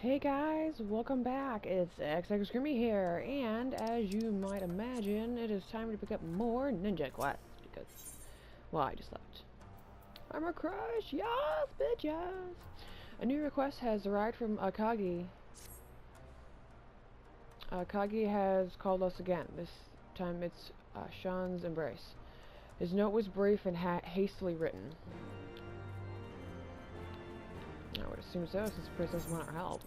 Hey guys, welcome back. It's XX Screamy here, and as you might imagine, it is time to pick up more ninja quests because, well, I just left. I'm a crush, yes, bitches! A new request has arrived from Akagi. Akagi has called us again. This time it's Sean's embrace. His note was brief and hastily written. I would assume so, since the princess want our help.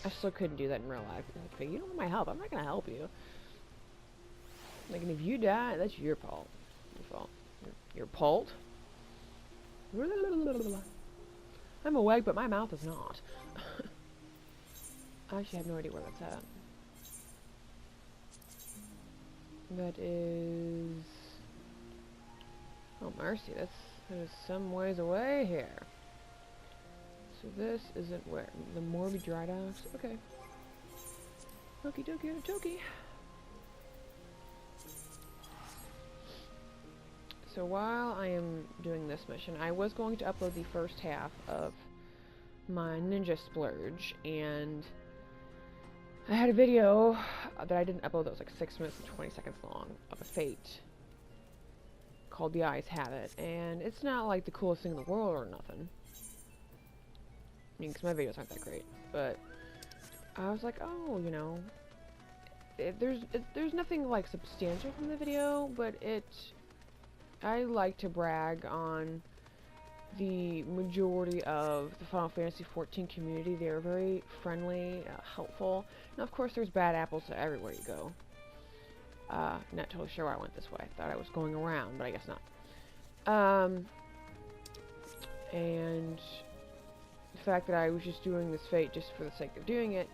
I still couldn't do that in real life. Like, you don't want my help. I'm not gonna help you. Like, and if you die, that's your fault. Your fault. Your fault? I'm awake, but my mouth is not. I actually have no idea where that's at. That is... Oh, mercy. That is some ways away here. So this isn't where... The Morby Dry Docks? Okay. Okie dokie tokie. So while I am doing this mission, I was going to upload the first half of my ninja splurge, and I had a video that I didn't upload that was like 6 minutes and 20 seconds long of a fate called The Eyes Have It, and it's not like the coolest thing in the world or nothing. I mean, because my videos aren't that great, but I was like, oh, you know, there's nothing like substantial from the video, but I like to brag on the majority of the Final Fantasy XIV community. They are very friendly, helpful. Now, of course, there's bad apples everywhere you go. Not totally sure why I went this way. I thought I was going around, but I guess not. And the fact that I was just doing this fate just for the sake of doing it,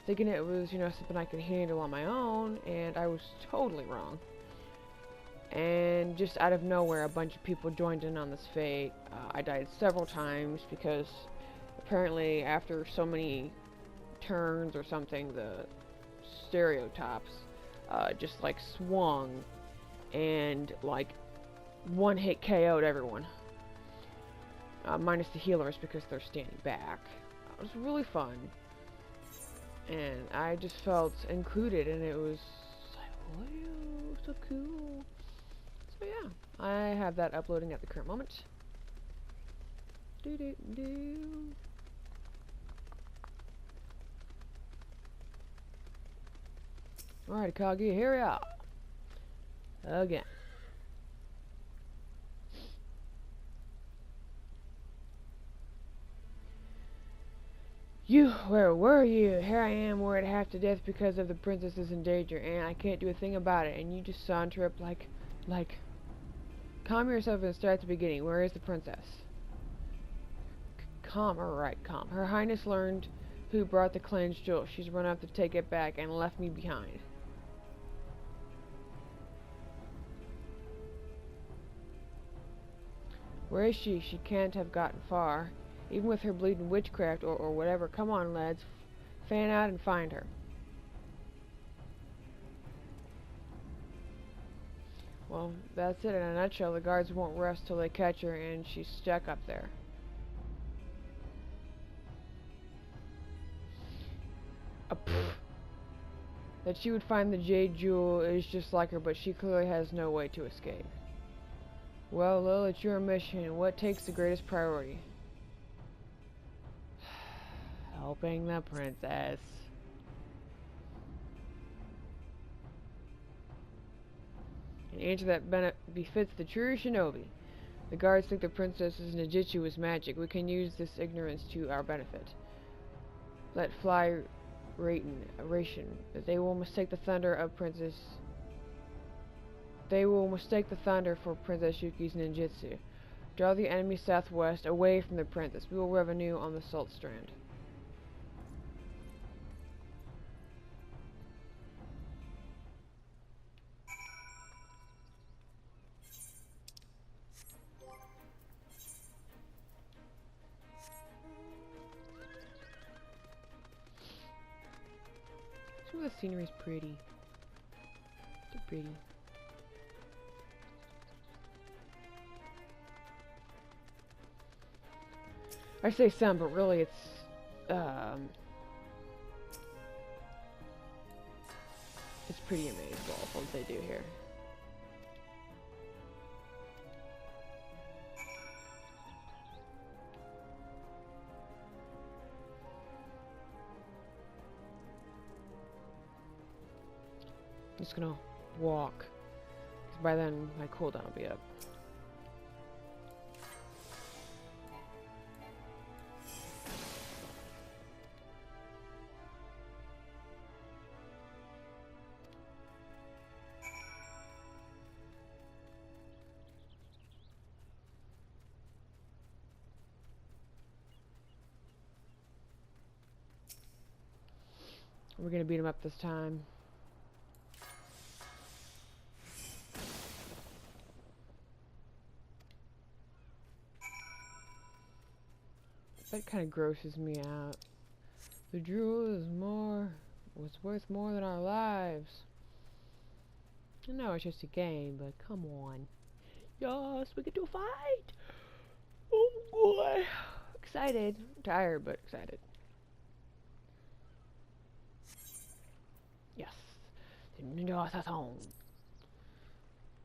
thinking it was, you know, something I could handle on my own, and I was totally wrong. And just out of nowhere, a bunch of people joined in on this fate. I died several times because apparently after so many turns or something, the stereotypes just like swung and like one hit KO'd everyone. Minus the healers because they're standing back. It was really fun. And I just felt included, and it was like, wow, so cool. So yeah, I have that uploading at the current moment. Alright, Kagi, here we are. Again. Where were you? Here I am, worried half to death because of the princess is in danger, and I can't do a thing about it, and you just saunter up like, calm yourself and start at the beginning. Where is the princess? Calm, alright, calm. Her Highness learned who brought the cleansed jewel. She's run up to take it back and left me behind. Where is she? She can't have gotten far. Even with her bleeding witchcraft or whatever. Come on, lads. Fan out and find her. Well, that's it in a nutshell. The guards won't rest till they catch her, and she's stuck up there. That she would find the jade jewel is just like her, but she clearly has no way to escape. Well, Lil, it's your mission. What takes the greatest priority? Helping the princess. An answer that befits the true shinobi. The guards think the princess's ninjutsu is magic. We can use this ignorance to our benefit. Let fly ration. They will mistake the thunder of Princess. They will mistake the thunder for Princess Yuki's ninjutsu. Draw the enemy southwest, away from the princess. We will revenue on the Salt Strand. Some of the scenery is pretty. They're pretty. I say some, but really it's it's pretty amazing what they do here. I'm just gonna walk, 'cause by then my cooldown will be up. We're gonna beat him up this time. That kind of grosses me out. The jewel was worth more than our lives. I know it's just a game, but come on. Yes, we get to fight! Oh boy! Excited. Tired, but excited. Yes.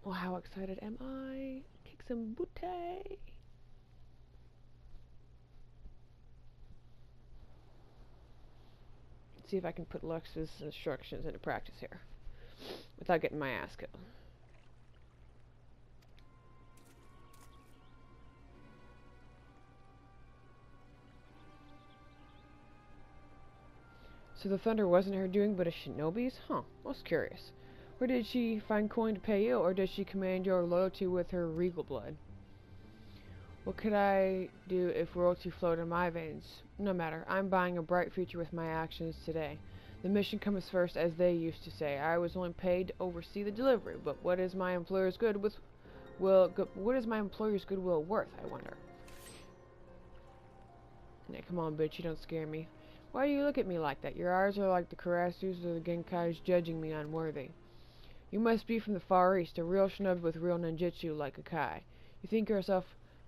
Well, how excited am I? Kick some booty! See if I can put Lux's instructions into practice here without getting my ass killed. So the thunder wasn't her doing, but a shinobi's? Huh, most curious. Where did she find coin to pay you, or does she command your loyalty with her regal blood? What could I do if royalty flowed in my veins? No matter. I'm buying a bright future with my actions today. The mission comes first, as they used to say. I was only paid to oversee the delivery, but what is my employer's goodwill worth, I wonder? Now, come on, bitch, you don't scare me. Why do you look at me like that? Your eyes are like the Karasus or the Genkais judging me unworthy. You must be from the Far East, a real shinobi with real ninjutsu like a Kai. You think yourself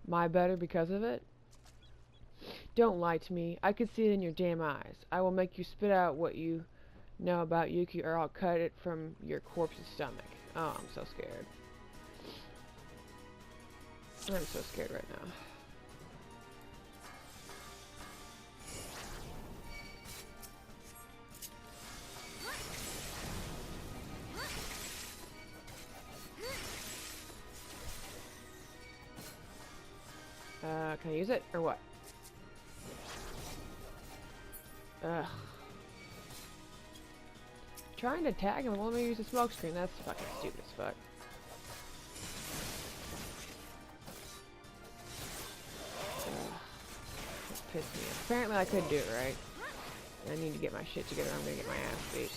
my better because of it? Don't lie to me. I can see it in your damn eyes. I will make you spit out what you know about Yuki, or I'll cut it from your corpse's stomach. Oh, I'm so scared. I'm so scared right now. Can I use it, or what? Ugh. Trying to tag him, let me use the smoke screen. That's fucking stupid as fuck. That pissed me off. Apparently I could do it, right? I need to get my shit together. I'm gonna get my ass beat.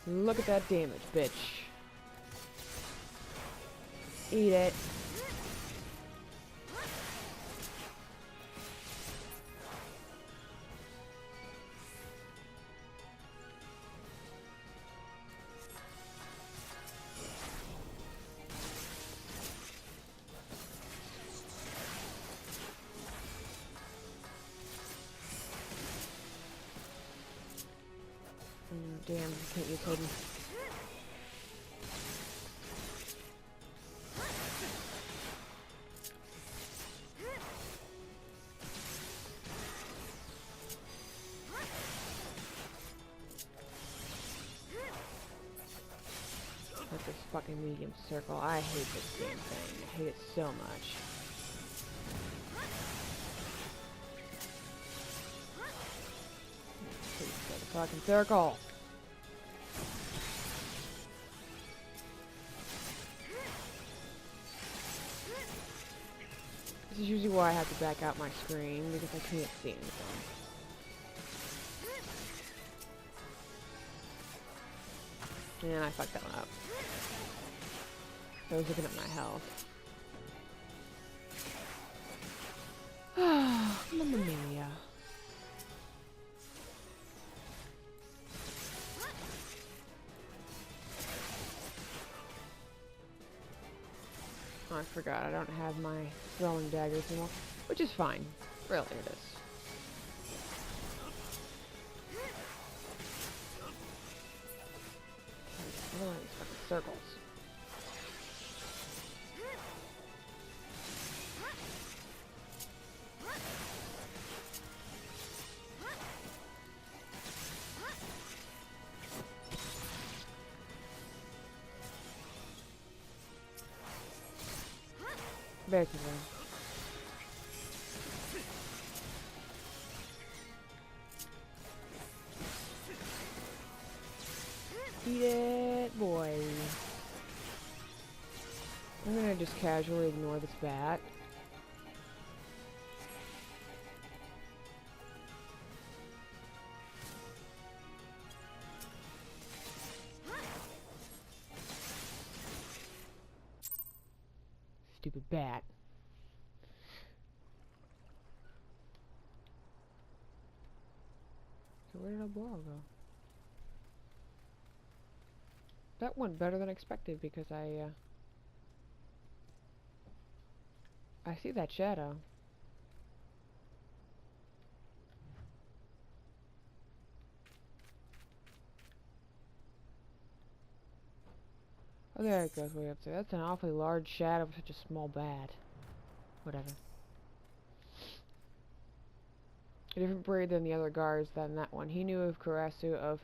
Look at that damage, bitch. Eat it. Damn, you can't use hidden. Like this fucking medium circle. I hate this damn thing. I hate it so much. Please go the fucking circle. This is usually why I have to back out my screen, because I can't see anything. And I fucked that one up. I was looking at my health. forgot I don't have my throwing daggers anymore, which is fine. Really, it is. What are these fucking circles? Basically. Eat it, boy. I'm gonna just casually ignore this bat. Stupid bat. So where did our ball go? That went better than expected because I see that shadow. Oh, there it goes way up there. That's an awfully large shadow for such a small bat. Whatever. A different breed than the other guards than that one. He knew of Karasu, of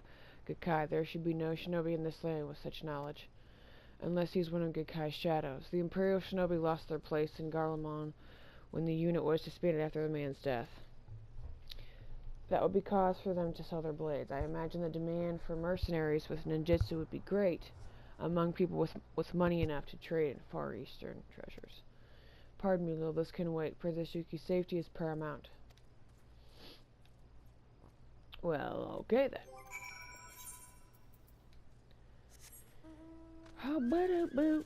Gakkai. There should be no shinobi in this land with such knowledge. Unless he's one of Gakkai's shadows. The Imperial shinobi lost their place in Garlemald when the unit was disbanded after the man's death. That would be cause for them to sell their blades. I imagine the demand for mercenaries with ninjutsu would be great among people with money enough to trade in Far Eastern treasures. Pardon me, Lil, this can wait. Princess Yuki's safety is paramount. Well, okay then. How about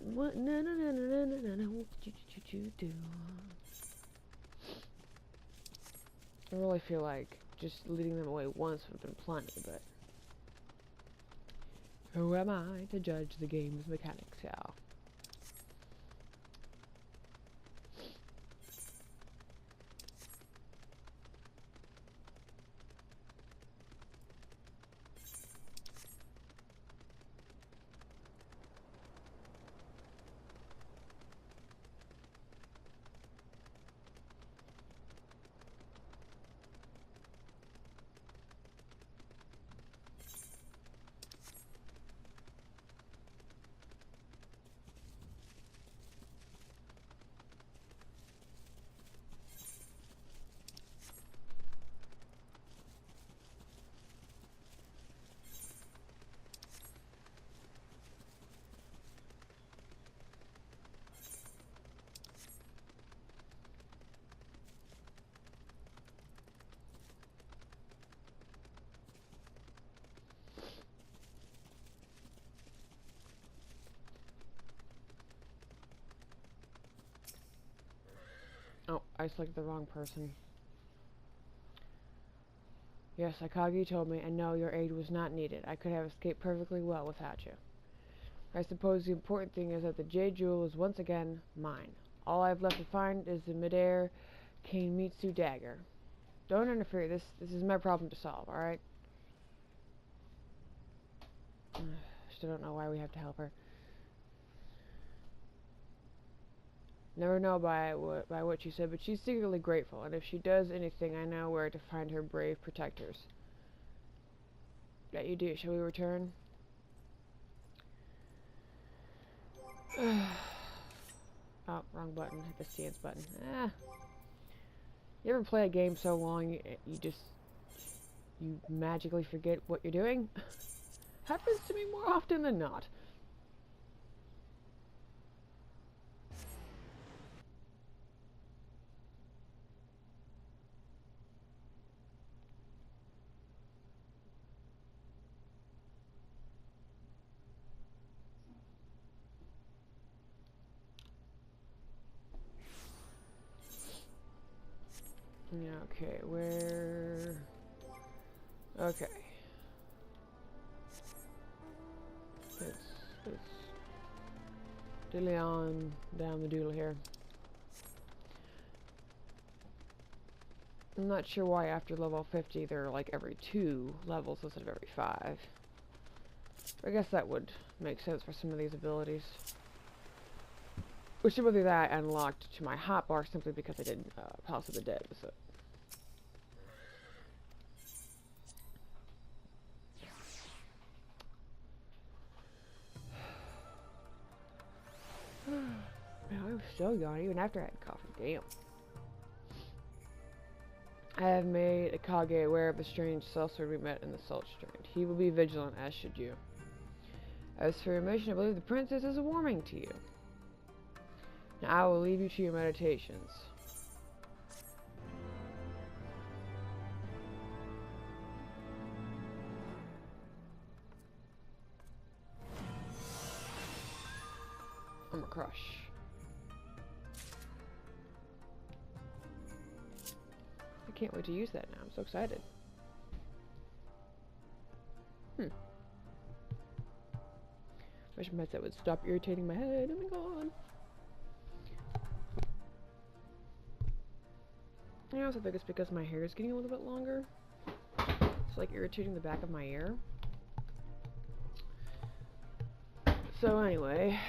what? No, no, no, no, no, no, no. What do? I really feel like just leading them away once would have been plenty, but who am I to judge the game's mechanics, y'all? Oh, I selected the wrong person. Yes, Akagi told me, and no, your aid was not needed. I could have escaped perfectly well without you. I suppose the important thing is that the Jade Jewel is once again mine. All I have left to find is the midair Keimitsu dagger. Don't interfere. This is my problem to solve, alright? Still don't know why we have to help her. Never know by what she said, but she's secretly grateful, and if she does anything, I know where to find her brave protectors. That you do. Shall we return? Oh, wrong button. Hit the stance button. You ever play a game so long you magically forget what you're doing? Happens to me more often than not. Okay, where... Okay. Let's Dilly on down the doodle here. I'm not sure why after level 50 they're like every 2 levels instead of every 5. I guess that would make sense for some of these abilities. Which ability that I unlocked to my hotbar simply because I did House of the Dead. So. Man, I was so yawning even after I had coffee. Damn. I have made Akage aware of the strange sellsword we met in the Salt Strand. He will be vigilant, as should you. As for your mission, I believe the princess is a warning to you. Now I will leave you to your meditations. I'm a crush. I can't wait to use that now. I'm so excited. Wish my headset would stop irritating my head. Oh my god. I also think it's because my hair is getting a little bit longer. It's like irritating the back of my ear. So anyway.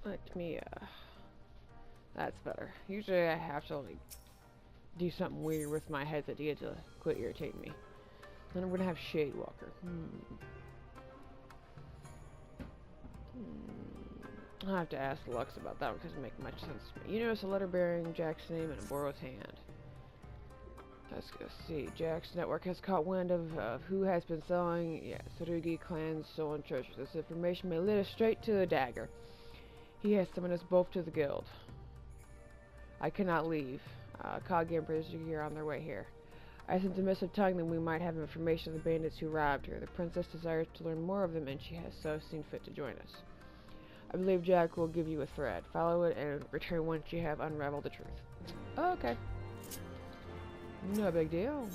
Let me, that's better. Usually I have to, like, do something weird with my headset to get to quit irritating me. Then I'm gonna have Shade Walker. I'll have to ask Lux about that because it doesn't make much sense to me. You notice a letter bearing Jack's name in a Boro's hand. Let's go see. Jack's network has caught wind of who has been selling Tsurugi clan's stolen treasures. This information may lead us straight to the dagger. He has summoned us both to the guild. I cannot leave. Kage and Brizuki are on their way here. I sent a missive telling them we might have information of the bandits who robbed her. The princess desires to learn more of them, and she has so seen fit to join us. I believe Jack will give you a thread. Follow it and return once you have unraveled the truth. Oh, okay. No big deal.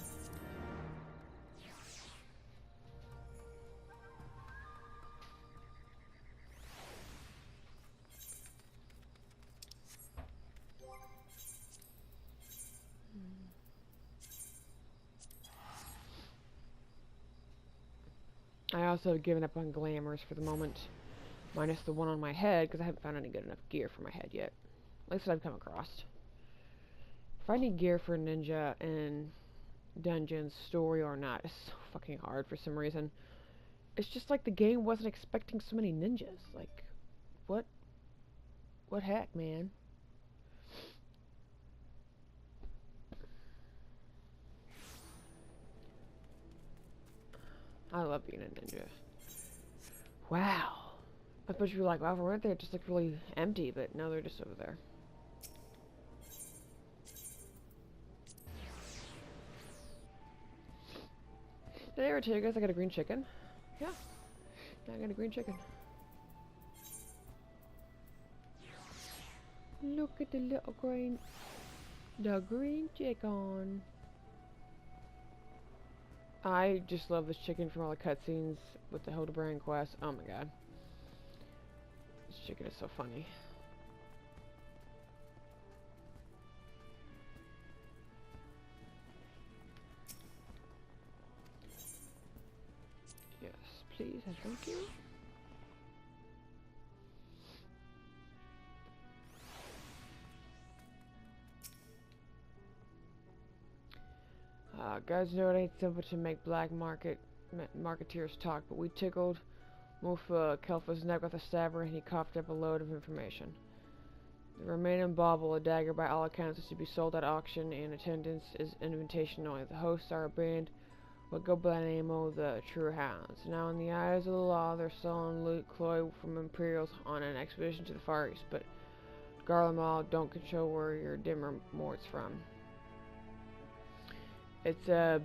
I also have given up on glamours for the moment, minus the one on my head, because I haven't found any good enough gear for my head yet. At least that I've come across. Finding gear for ninja in dungeons, story or not, is so fucking hard for some reason. It's just like the game wasn't expecting so many ninjas. Like, what heck, man? I love being a ninja. Wow. I thought you were like, wow, weren't they just like really empty, but no, they're just over there. Did I ever tell you guys I got a green chicken? Yeah. I got a green chicken. Look at the little green chicken. I just love this chicken from all the cutscenes with the Hildebrand quest. Oh my god. This chicken is so funny. Yes, please and thank you. Guys know it ain't simple to make black marketeers talk, but we tickled Mufa Kelfa's neck with a stabber and he coughed up a load of information. The remaining bauble, a dagger by all accounts, is to be sold at auction and attendance is invitation only. The hosts are a band what go by the name of the True Hounds. Now in the eyes of the law, they're selling loot cloy from Imperials on an expedition to the Far East, but Garlemald don't control where your dimmer mort's from. It's a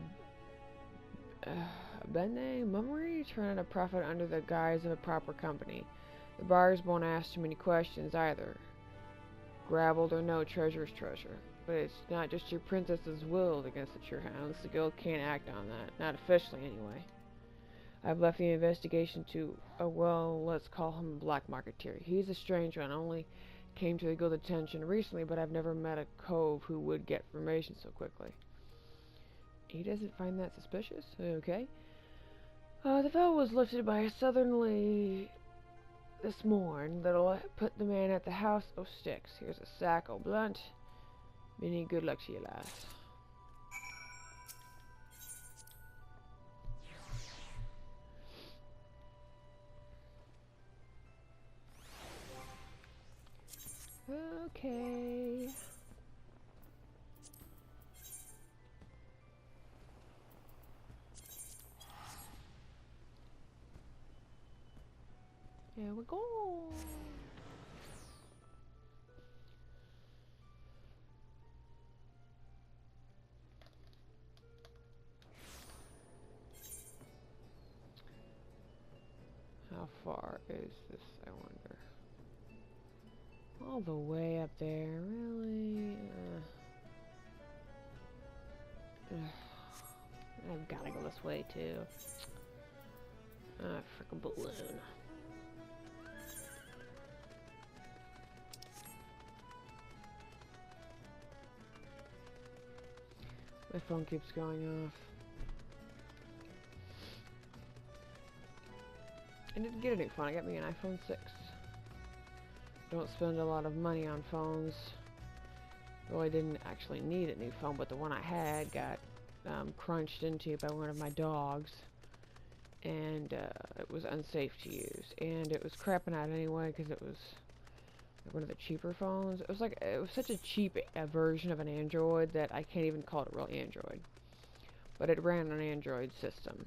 Bene Mummery trying to profit under the guise of a proper company. The buyers won't ask too many questions either. Graveled or no, treasure is treasure. But it's not just your princess's will against the True Hounds. The guild can't act on that. Not officially, anyway. I've left the investigation to, well, let's call him a black marketeer. He's a strange one, only came to legal detention recently, but I've never met a cove who would get information so quickly. He doesn't find that suspicious? Okay. The fellow was lifted by a southerly this morn that'll put the man at the house o' sticks. Here's a sack o' blunt. Many good luck to you, lass. Okay. Here we go. How far is this, I wonder? All the way up there, really? I've gotta go this way, too. Frickin' balloon. My phone keeps going off. I didn't get a new phone. I got me an iPhone 6. Don't spend a lot of money on phones. Well, I didn't actually need a new phone, but the one I had got crunched into by one of my dogs, and it was unsafe to use, and it was crapping out anyway because it was one of the cheaper phones. It was such a cheap version of an Android that I can't even call it a real Android, but it ran on an Android system,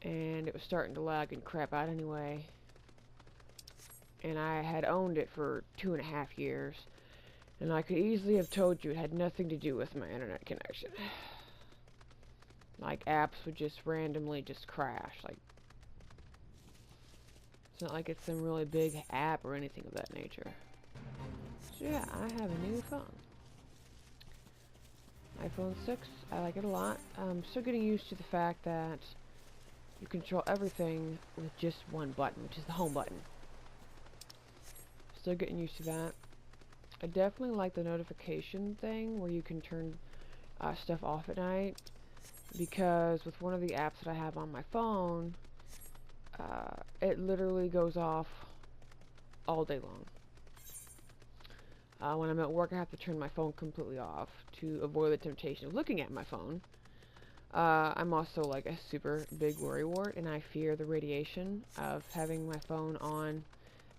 and it was starting to lag and crap out anyway. And I had owned it for 2.5 years, and I could easily have told you it had nothing to do with my internet connection. Like, apps would just randomly just crash. Like, it's not like it's some really big app or anything of that nature. So yeah, I have a new phone. iPhone 6, I like it a lot. I'm still getting used to the fact that you control everything with just one button, which is the home button. Still getting used to that. I definitely like the notification thing where you can turn stuff off at night, because with one of the apps that I have on my phone, it literally goes off all day long. When I'm at work, I have to turn my phone completely off to avoid the temptation of looking at my phone. I'm also like a super big worrywart, and I fear the radiation of having my phone on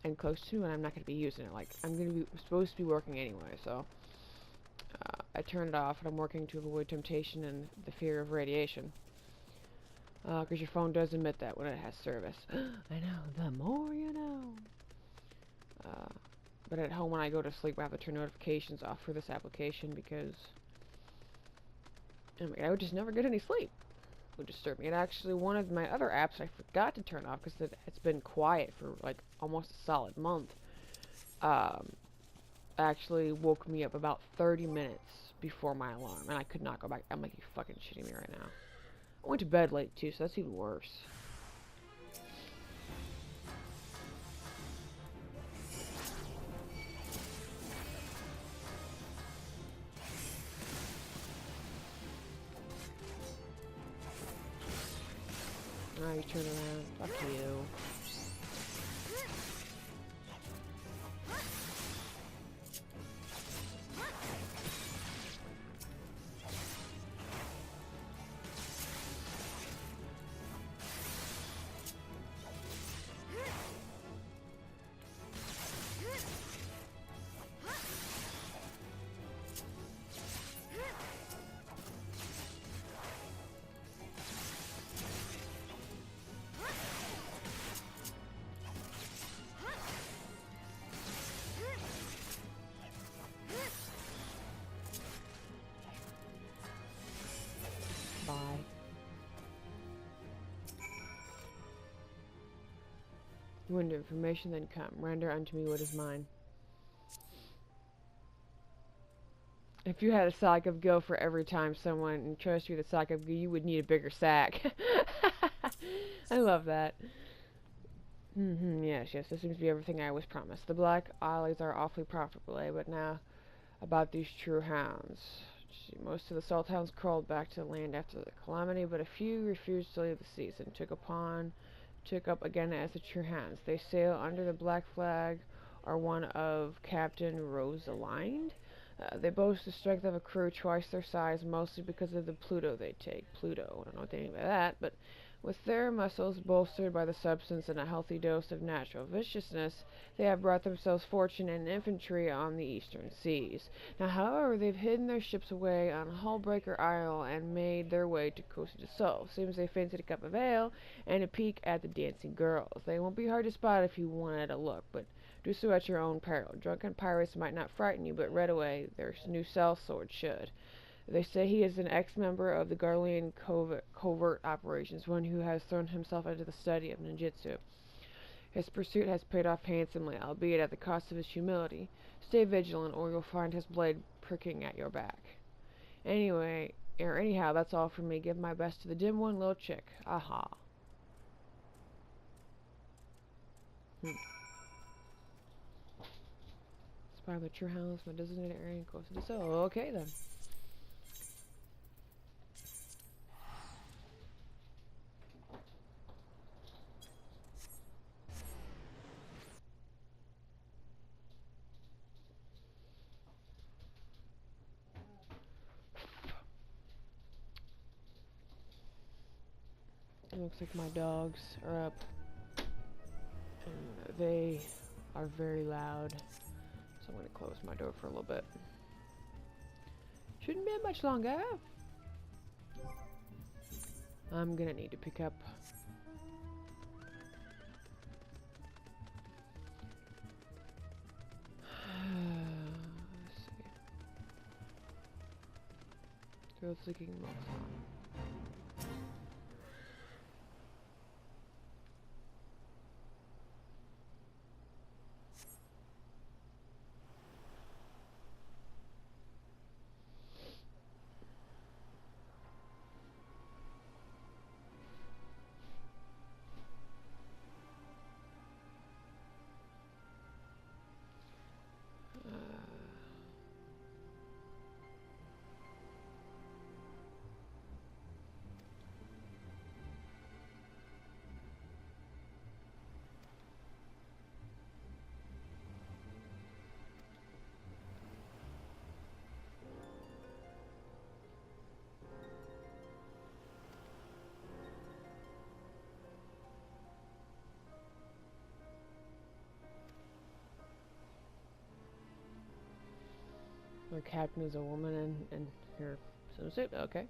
and close to, and I'm not going to be using it. Like, I'm supposed to be working anyway, so I turn it off, and I'm working to avoid temptation and the fear of radiation. Because your phone does emit that when it has service. I know, the more you know. But at home when I go to sleep, I have to turn notifications off for this application because I would just never get any sleep. It would disturb me. And actually, one of my other apps I forgot to turn off because it's been quiet for like almost a solid month. Actually woke me up about 30 minutes before my alarm, and I could not go back. I'm like, you fucking shitting me right now. I went to bed late too, so that's even worse. Ah, you turn around. Fuck you. Bye. You want information, then come. Render unto me what is mine. If you had a sack of goo for every time someone entrusted you with a sack of goo, you would need a bigger sack. I love that. Yes, yes, this seems to be everything I was promised. The black olives are awfully profitable, eh? But now, about these true hounds. Most of the salt hounds crawled back to the land after the calamity, but a few refused to leave the seas and took up again as the true hounds. They sail under the black flag, are one of Captain Rosalind. They boast the strength of a crew twice their size, mostly because of the Pluto they take. Pluto, I don't know what they mean by that, but with their muscles bolstered by the substance and a healthy dose of natural viciousness, they have brought themselves fortune and infantry on the eastern seas. Now, however, they've hidden their ships away on Hullbreaker Isle and made their way to Costa del Sol. Seems they fancied a cup of ale and a peek at the dancing girls. They won't be hard to spot if you wanted a look, but do so at your own peril. Drunken pirates might not frighten you, but right away their new sellsword should. They say he is an ex-member of the Garlean covert operations, one who has thrown himself into the study of ninjutsu. His pursuit has paid off handsomely, albeit at the cost of his humility. Stay vigilant, or you'll find his blade pricking at your back. Anyhow, that's all from me. Give my best to the dim one, little chick. Aha. Spy the true hounds, my designated area, and Costa del Sol. Okay then. It looks like my dogs are up, and they are very loud, so I'm going to close my door for a little bit. Shouldn't be much longer. I'm going to need to pick up let's see. Girls looking most on. Our captain is a woman and her swimsuit? Okay.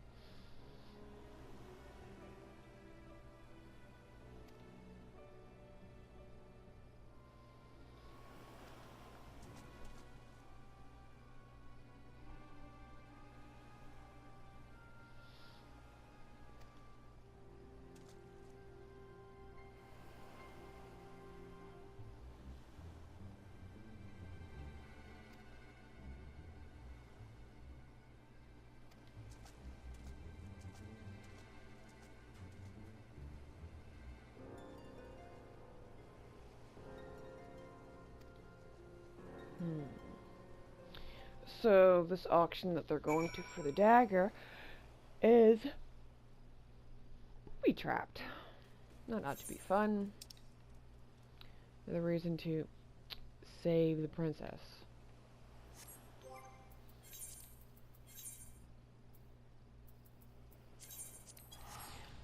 So this auction that they're going to for the dagger is be trapped. Not to be fun. The reason to save the princess.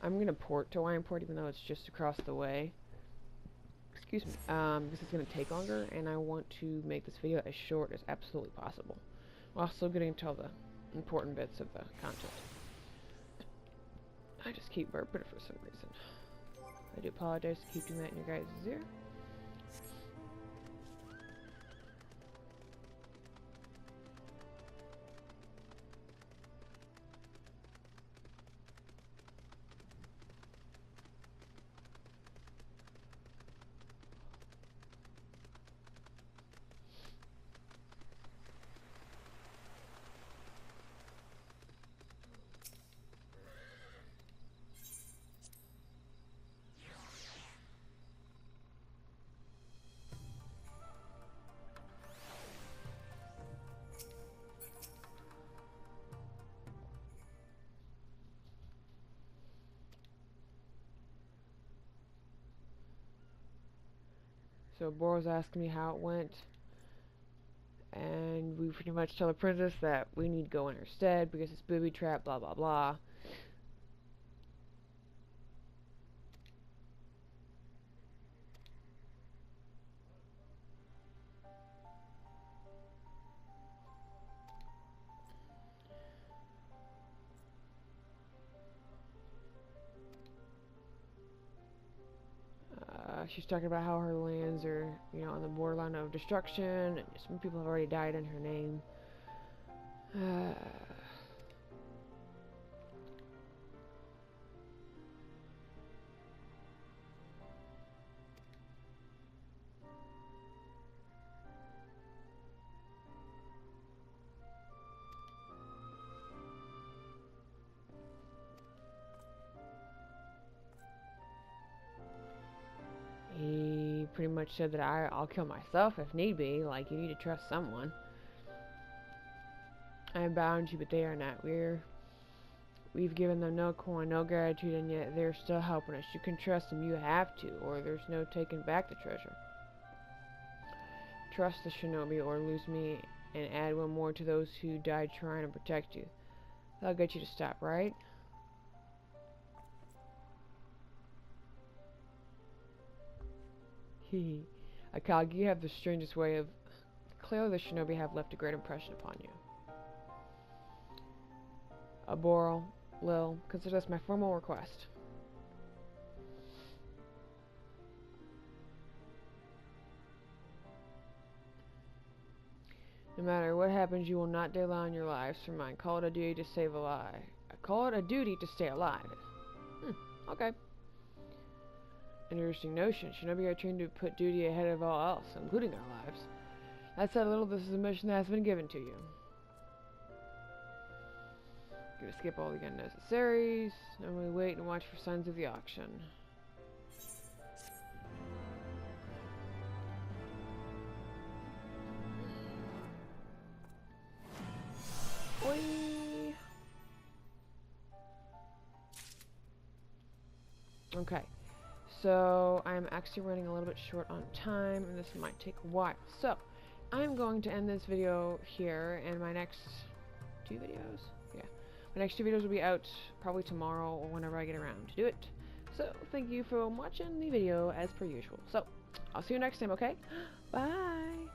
I'm gonna port to Port even though it's just across the way. Excuse me, because it's going to take longer, and I want to make this video as short as absolutely possible, while still getting to all the important bits of the content. I just keep burping for some reason. I do apologize to keep doing that in your guys' ear. So Boro's asking me how it went, and we pretty much tell the princess that we need to go in her stead because it's booby trap, blah blah blah. She's talking about how her lands are, you know, on the borderline of destruction, and some people have already died in her name. He pretty much said that I'll kill myself if need be. Like, you need to trust someone. I am bound to, but they are not. We've given them no coin, no gratitude, and yet they're still helping us. You can trust them. You have to, or there's no taking back the treasure. Trust the shinobi, or lose me, and add one more to those who died trying to protect you. That'll get you to stop, right? Hehe. Akagi, you have the strangest way of... Clearly the shinobi have left a great impression upon you. Aboro, Lil, consider this my formal request. No matter what happens, you will not delay on your lives for mine. Call it a duty to save a lie. Call it a duty to stay alive. Okay. Interesting notion. Shinobi are trained to put duty ahead of all else, including our lives. That said, little, this is a mission that has been given to you. Gonna skip all the unnecessaries, and we wait and watch for signs of the auction. Oi. Okay, so I'm actually running a little bit short on time, and this might take a while. So, I'm going to end this video here, and my next 2 videos? Yeah. My next 2 videos will be out probably tomorrow or whenever I get around to do it. So, thank you for watching the video as per usual. So, I'll see you next time, okay? Bye!